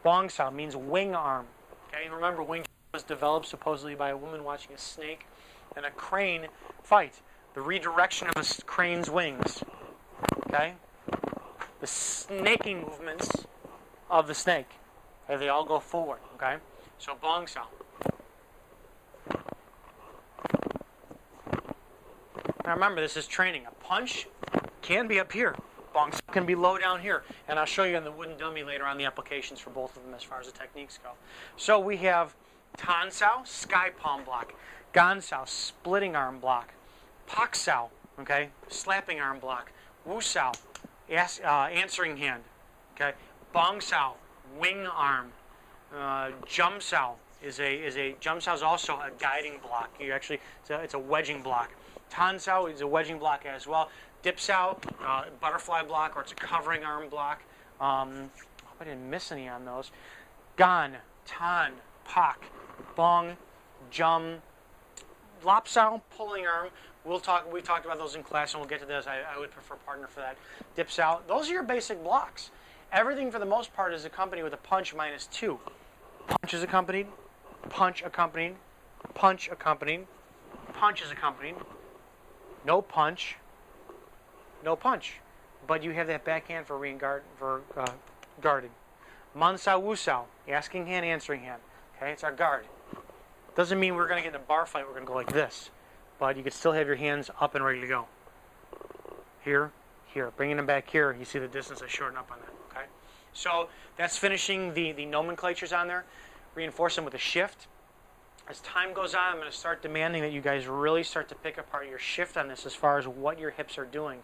bong sao means wing arm. Okay, remember Wing Chun was developed supposedly by a woman watching a snake and a crane fight. The redirection of a crane's wings. Okay, the snaking movements of the snake. Okay, they all go forward. Okay, so bong sao. Now remember, this is training. A punch can be up here. Bong sao can be low down here. And I'll show you on the wooden dummy later on the applications for both of them as far as the techniques go. So we have tan sao, sky palm block. Gan sao, splitting arm block. Pak sao, okay, slapping arm block. Wu sao, answering hand. Okay. Bong sao, wing arm. Jum sao is also a guiding block. You actually, it's a wedging block. Tan sao is a wedging block as well. Dip sao, butterfly block, or it's a covering arm block. I hope I didn't miss any on those. Gan, tan, pak, bong, jum, lap sao, pulling arm. We talked about those in class, and we'll get to those. I would prefer partner for that. Dip sao. Those are your basic blocks. Everything for the most part is accompanied with a punch -2. Punch is accompanied, punch accompanied, punch accompanied, punch is accompanied. No punch. No punch, but you have that backhand for guarding. Man sao, wu sao, asking hand, answering hand. Okay, it's our guard. Doesn't mean we're going to get in a bar fight. We're going to go like this, but you can still have your hands up and ready to go. Here, here, bringing them back here. You see the distance I shorten up on that. Okay, so that's finishing the nomenclatures on there. Reinforce them with a shift. As time goes on, I'm going to start demanding that you guys really start to pick apart your shift on this as far as what your hips are doing.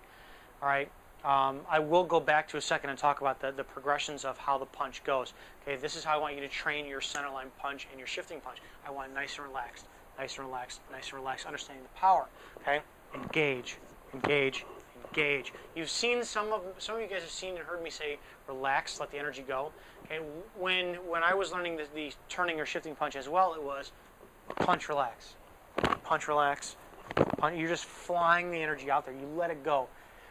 All right, I will go back to a second and talk about the progressions of how the punch goes. Okay, this is how I want you to train your centerline punch and your shifting punch. I want nice and relaxed, nice and relaxed, nice and relaxed, understanding the power. Okay, engage, engage, engage. You've seen some of you guys have seen and heard me say relax, let the energy go. Okay, when I was learning the turning or shifting punch as well, it was punch, relax, punch, relax, punch. You're just flying the energy out there. You let it go.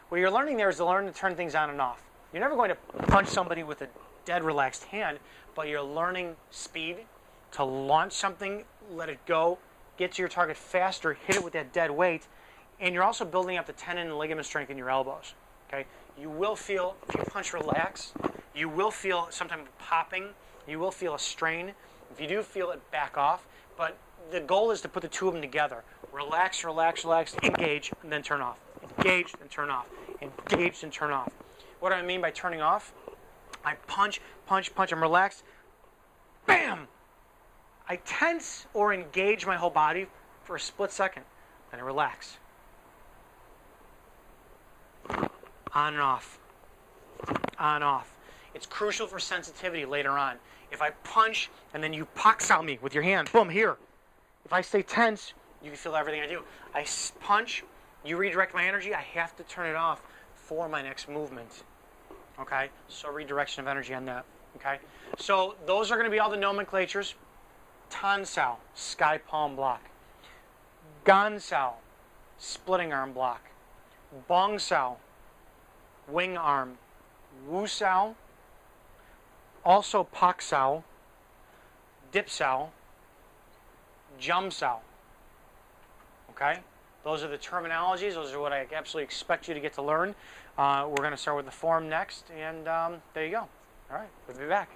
What you're learning there is to learn to turn things on and off. You're never going to punch somebody with a dead relaxed hand, but you're learning speed to launch something, let it go, get to your target faster, hit it with that dead weight, and you're also building up the tendon and ligament strength in your elbows. Okay? You will feel, if you punch relax, you will feel some type of popping, you will feel a strain. If you do feel it, back off, but the goal is to put the two of them together. Relax, relax, relax, engage, and then turn off. Engage and turn off. Engage and turn off. What do I mean by turning off? I punch, punch, punch. I'm relaxed. Bam! I tense or engage my whole body for a split second. Then I relax. On and off. On and off. It's crucial for sensitivity later on. If I punch and then you pak sao me with your hand, boom, here. If I stay tense, you can feel everything I do. I punch. You redirect my energy, I have to turn it off for my next movement. Okay? So redirection of energy on that. Okay? So those are going to be all the nomenclatures. Tan sao, sky palm block. Gan sao, splitting arm block. Bong sao, wing arm. Wu sao, also pak sao. Dip sao. Jum sao. Okay? Those are the terminologies. Those are what I absolutely expect you to get to learn. We're going to start with the form next, and there you go. All right, we'll be back.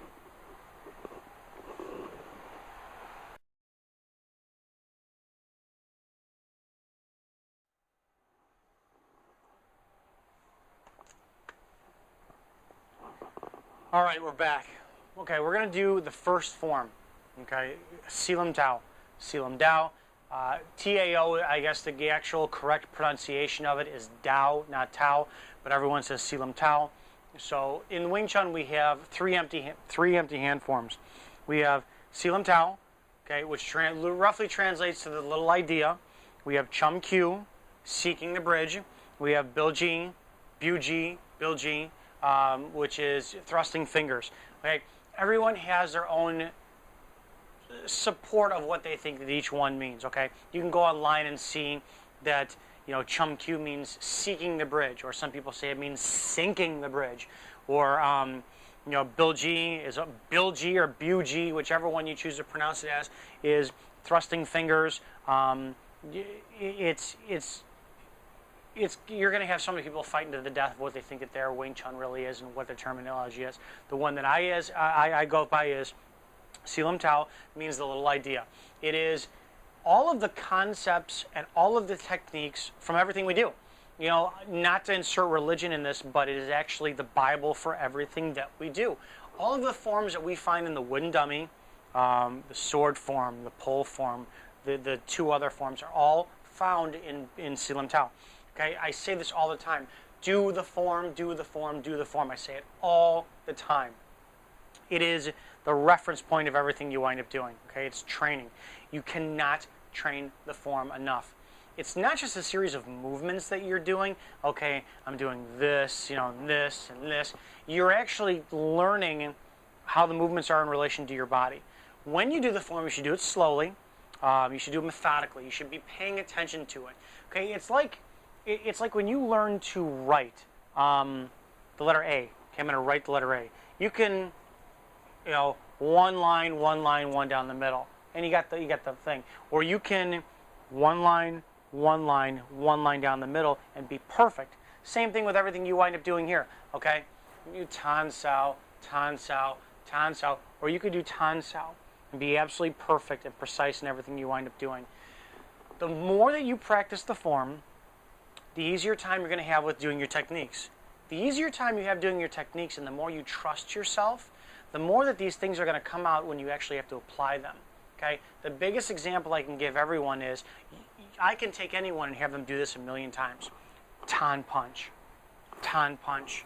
All right, we're back. Okay, we're going to do the first form. Okay, Silam Tao. Silam Tao. T-A-O, I guess the actual correct pronunciation of it is Dao, not Tao, but everyone says Silam Tao. So in Wing Chun, we have three empty hand forms. We have Silam Tao, okay, which roughly translates to the little idea. We have Chum Q, seeking the bridge. We have Bilji, Buji, Bilji, which is thrusting fingers. Okay, everyone has their own support of what they think that each one means. Okay, you can go online and see that Chum Q means seeking the bridge, or some people say it means sinking the bridge, or Bilji is Bilji or Buji, whichever one you choose to pronounce it as, is thrusting fingers. You're going to have so many people fighting to the death of what they think that their Wing Chun really is and what their terminology is. The one that I go by is Silam Tao, means the little idea. It is all of the concepts and all of the techniques from everything we do. Not to insert religion in this, but it is actually the Bible for everything that we do. All of the forms that we find in the wooden dummy, the sword form, the pole form, the two other forms are all found in Silam Tao. Okay, I say this all the time. Do the form, do the form, do the form. I say it all the time. It is the reference point of everything you wind up doing. Okay, it's training. You cannot train the form enough. It's not just a series of movements that you're doing. Okay, I'm doing this, this and this. You're actually learning how the movements are in relation to your body. When you do the form, you should do it slowly. You should do it methodically. You should be paying attention to it. Okay, it's like when you learn to write the letter A. Okay, I'm going to write the letter A. You can, one line, one down the middle, and you got the thing. Or you can one line down the middle and be perfect. Same thing with everything you wind up doing here. Okay, you tan sao, or you could do tan sao and be absolutely perfect and precise in everything you wind up doing. The more that you practice the form, the easier time you're going to have with doing your techniques. The easier time you have doing your techniques and the more you trust yourself, the more that these things are going to come out when you actually have to apply them. Okay? The biggest example I can give everyone is, I can take anyone and have them do this a million times. Tan punch, tan punch,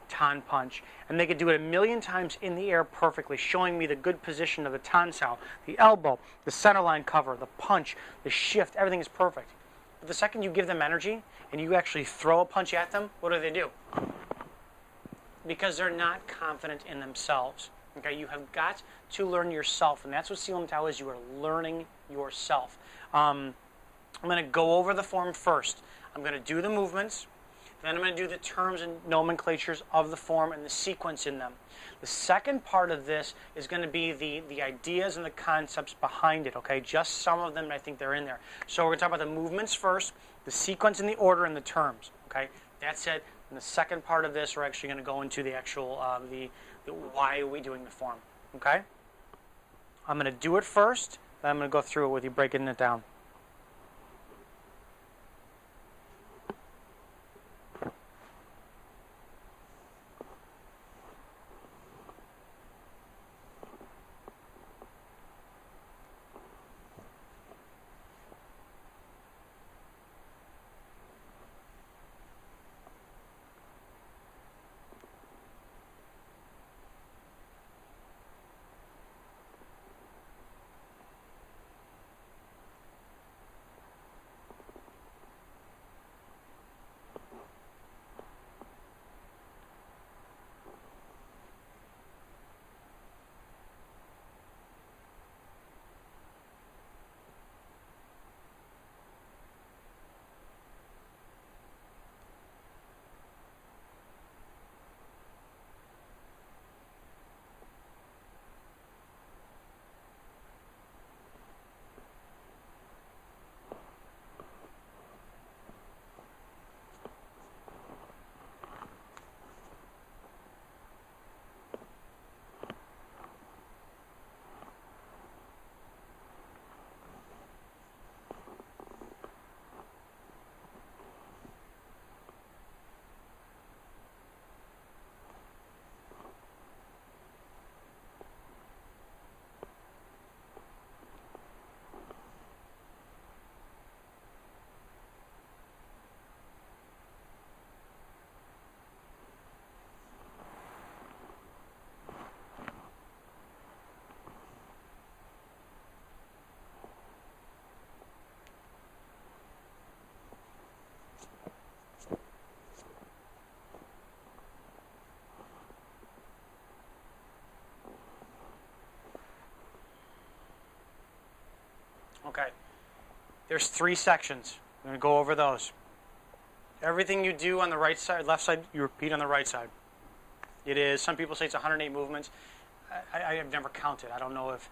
tan punch. And they could do it a million times in the air perfectly, showing me the good position of the tan sao, the elbow, the center line cover, the punch, the shift, everything is perfect. But the second you give them energy and you actually throw a punch at them, what do? Because they're not confident in themselves. Okay, you have got to learn yourself, and that's what Silam Tao is. You are learning yourself. I'm going to go over the form first. I'm going to do the movements. Then I'm going to do the terms and nomenclatures of the form and the sequence in them. The second part of this is going to be the ideas and the concepts behind it, okay? Just some of them, I think they're in there. So we're going to talk about the movements first, the sequence and the order and the terms, okay? That's it. In the second part of this, we're actually going to go into the actual, the why are we doing the form, okay? I'm going to do it first, then I'm going to go through it with you, breaking it down. Okay. There's 3 sections. I'm going to go over those. Everything you do on the right side, left side, you repeat on the right side. It is, some people say it's 108 movements. I have never counted. I don't know if,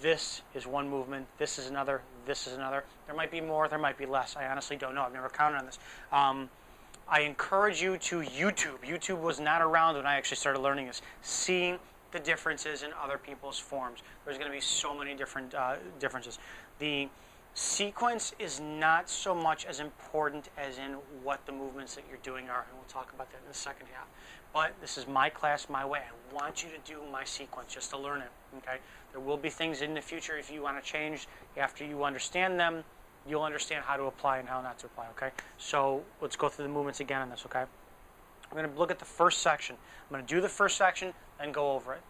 this is one movement, this is another, this is another. There might be more, there might be less. I honestly don't know. I've never counted on this. I encourage you to YouTube. YouTube was not around when I actually started learning this. Seeing the differences in other people's forms. There's going to be so many different differences. The sequence is not so much as important as in what the movements that you're doing are, and we'll talk about that in the second half. But this is my class, my way. I want you to do my sequence just to learn it, okay? There will be things in the future if you want to change. After you understand them, you'll understand how to apply and how not to apply, okay? So let's go through the movements again on this, okay? I'm going to look at the first section. I'm going to do the first section, then go over it.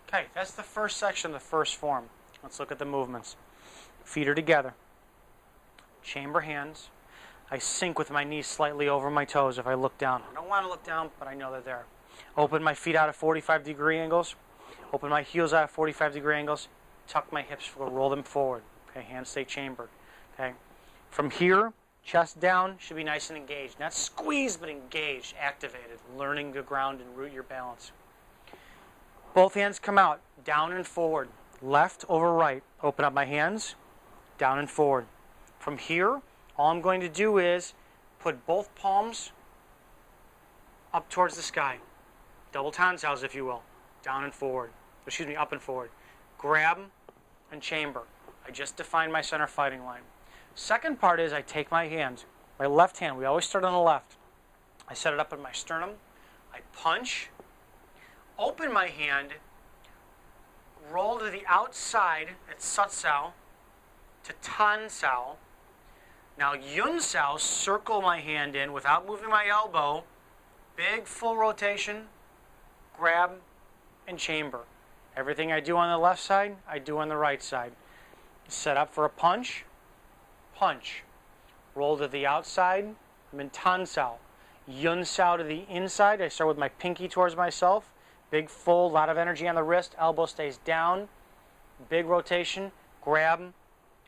Okay, that's the first section, the first form. Let's look at the movements. Feet are together. Chamber hands. I sink with my knees slightly over my toes if I look down. I don't want to look down, but I know they're there. Open my feet out at 45-degree angles. Open my heels out at 45-degree angles. Tuck my hips, roll them forward. Okay, hands stay chambered. Okay, from here, chest down should be nice and engaged. Not squeezed, but engaged, activated. Learning to ground and root your balance. Both hands come out, down and forward, left over right. Open up my hands, down and forward. From here, all I'm going to do is put both palms up towards the sky. Double tanzaus, if you will. Down and forward. Excuse me, up and forward. Grab and chamber. I just defined my center fighting line. Second part is I take my hand, my left hand. We always start on the left. I set it up in my sternum. I punch. Open my hand, roll to the outside at Satsao to Tansao. Now Yunsao, circle my hand in without moving my elbow. Big full rotation, grab, and chamber. Everything I do on the left side, I do on the right side. Set up for a punch, punch. Roll to the outside, I'm in Tansao. Yunsao to the inside, I start with my pinky towards myself. Big full, lot of energy on the wrist, elbow stays down, big rotation, grab,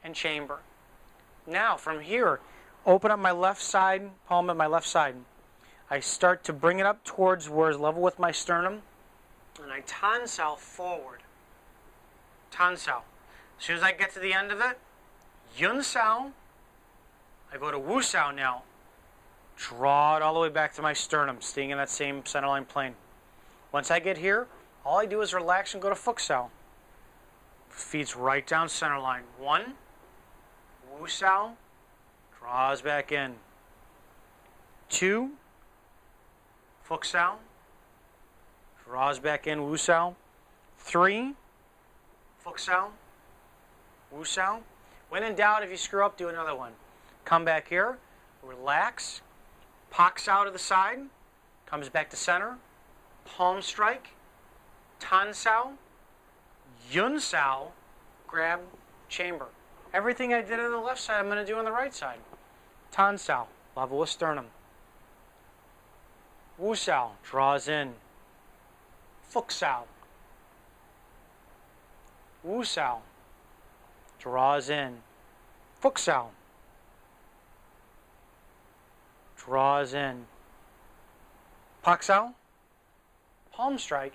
and chamber. Now, from here, open up my left side, palm at my left side. I start to bring it up towards where it's level with my sternum, and I tansao forward. Tansao. As soon as I get to the end of it, yunsao, I go to wusao now. Draw it all the way back to my sternum, staying in that same centerline plane. Once I get here, all I do is relax and go to fuksao. Feet's right down center line. 1, wusao, draws back in. 2, fuksao, draws back in, wusao. 3, fuksao, wusao. When in doubt, if you screw up, do another one. Come back here, relax, pox out to the side, comes back to center. Palm strike, tansao, yunsao, grab, chamber. Everything I did on the left side, I'm going to do on the right side. Tansao, level with sternum. Wusao, draws in. Fuksao. Wusao, draws in. Fuksao, draws in. Paksao, palm strike,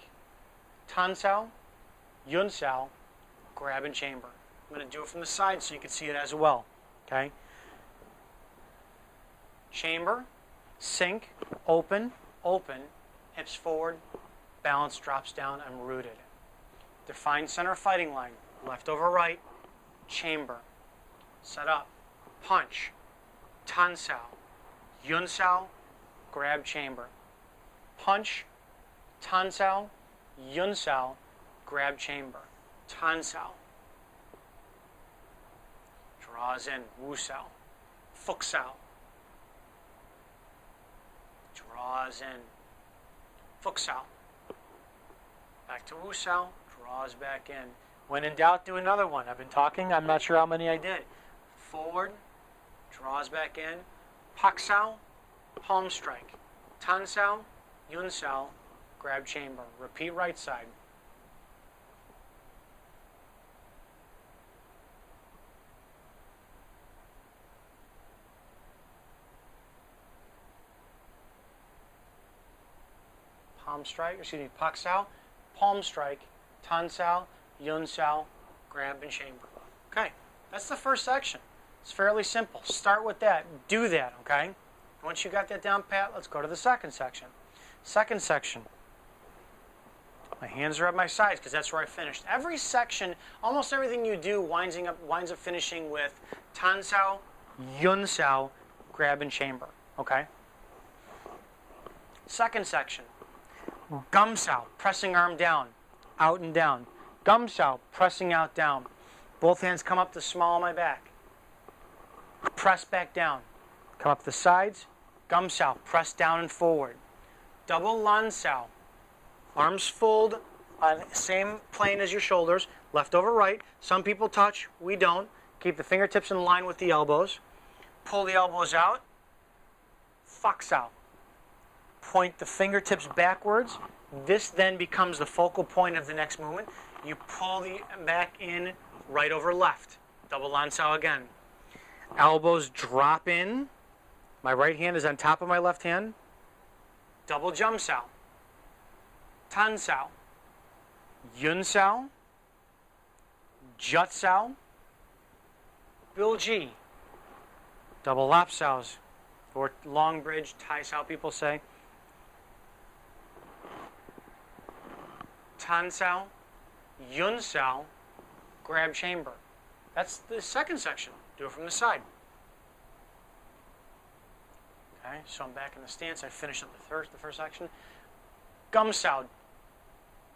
tansao, yunsao, grab and chamber. I'm going to do it from the side so you can see it as well. Okay? Chamber, sink, open, open, hips forward, balance drops down, I'm rooted. Define center fighting line, left over right, chamber. Set up, punch, tansao, Yun Sao, grab chamber. Punch, Tan Sao, Yun Sao, grab chamber. Tan Sao. Draws in, Wu Sao. Fuk Sao. Draws in, Fuk Sao. Back to Wu Sao, draws back in. When in doubt, do another one. I've been talking, I'm not sure how many I did. Forward, draws back in. Pak Sao, palm strike. Tan Sao, Yun Sao, grab chamber. Repeat right side. Palm strike, Pak Sao, palm strike, Tan Sao, Yun Sao, grab and chamber. Okay, that's the first section. It's fairly simple. Start with that. Do that, okay? Once you got that down pat, let's go to the second section. Second section. My hands are at my sides because that's where I finished. Every section, almost everything you do winds up finishing with Tan Sao, Yun Sao, grab and chamber, okay? Second section. Gum Sao, pressing arm down, out and down. Gum Sao, pressing out, down. Both hands come up the small of my back. Press back down. Come up the sides. Gum Sao, press down and forward. Double Lan Sao. Arms fold on the same plane as your shoulders, left over right. Some people touch, we don't. Keep the fingertips in line with the elbows. Pull the elbows out. Fak Sao. Point the fingertips backwards. This then becomes the focal point of the next movement. You pull the back in, right over left. Double Lan Sao again. Elbows drop in. My right hand is on top of my left hand. Double Jump Sao. Tan Sao. Yun Sao. Jut Sao. Bil Ji. Double Lap Saos. Or long bridge, Tai Sao people say. Tan Sao, Yun Sao, grab chamber. That's the second section. Do it from the side. Okay, so I'm back in the stance. I finished up the first section. Gum Sao.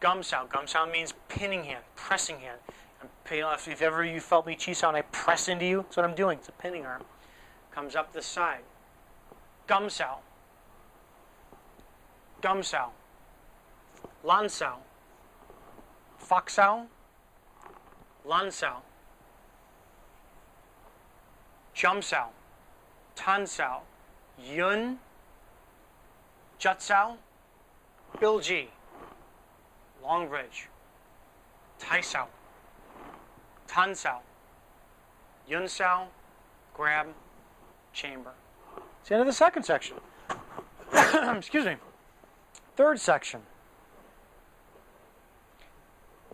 Gum Sao. Gum Sao means pinning hand, pressing hand. If ever you felt me chi sao and I press into you, that's what I'm doing. It's a pinning arm. Comes up the side. Gum Sao. Gum Sao. Lan Sao. Fak Sao, Lan Sao, Jum Sao, Tan Sao, Yun, Jut Sao, Bil Ji, long bridge, Tai Sao, Tan Sao, Yun Sao, grab, chamber. It's the end of the second section. Excuse me. Third section.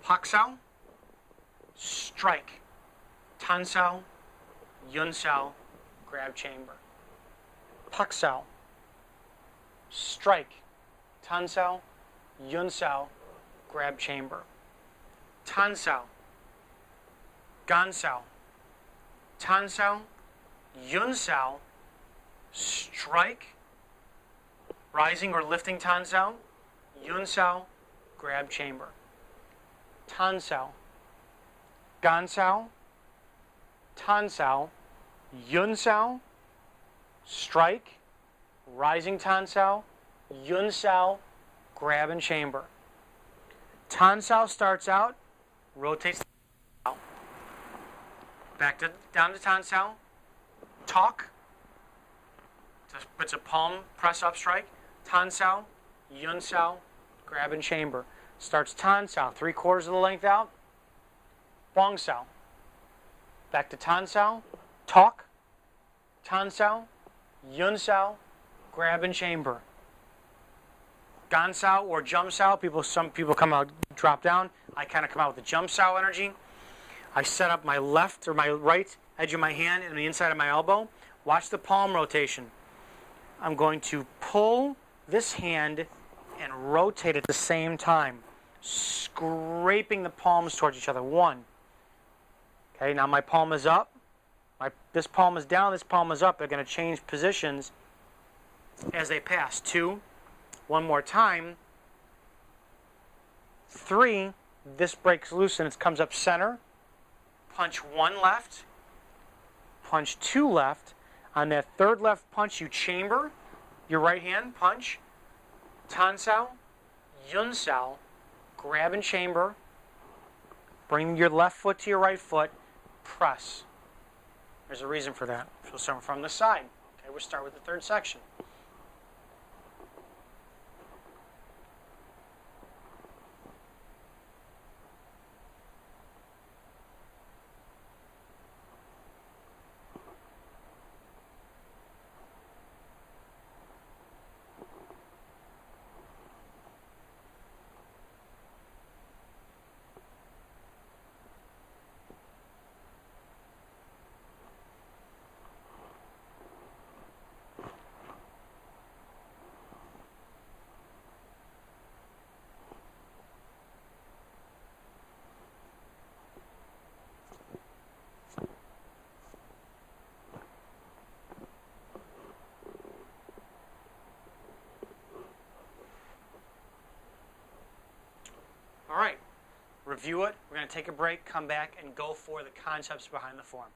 Pak Sao, strike, Tan Sao, Yun Sao, grab chamber. Pak Sao, strike, Tan Sao, Yun Sao, grab chamber. Tan Sao, Gan Sao, Tan Sao, Yun Sao, strike, rising or lifting Tan Sao, Yun Sao, grab chamber. Tan Sao, Gan Sao, Tan Sao, Yun Sao, strike, rising Tan Sao, Yun Sao, grab and chamber. Tan Sao starts out, rotates back down to Tan Sao, talk, it's a palm press up strike, Tan Sao, Yun Sao, grab and chamber. Starts Tan Sao, 3/4 of the length out. Bong Sao. Back to Tan Sao, talk, Tan Sao, Yun Sao, grab and chamber. Gan Sao or Jump Sao, some people come out, drop down. I kind of come out with the Jump Sao energy. I set up my left or my right edge of my hand and the inside of my elbow. Watch the palm rotation. I'm going to pull this hand and rotate at the same time, scraping the palms towards each other. 1. Okay, now my palm is up. This palm is down, this palm is up. They're going to change positions as they pass. 2, one more time. 3, this breaks loose and it comes up center. Punch 1 left. Punch 2 left. On that third left punch, you chamber your right hand, punch. Tan sao, yun sao, grab and chamber. Bring your left foot to your right foot, press. There's a reason for that. So start from the side. Okay, we'll start with the third section. All right, review it. We're going to take a break, come back, and go for the concepts behind the form.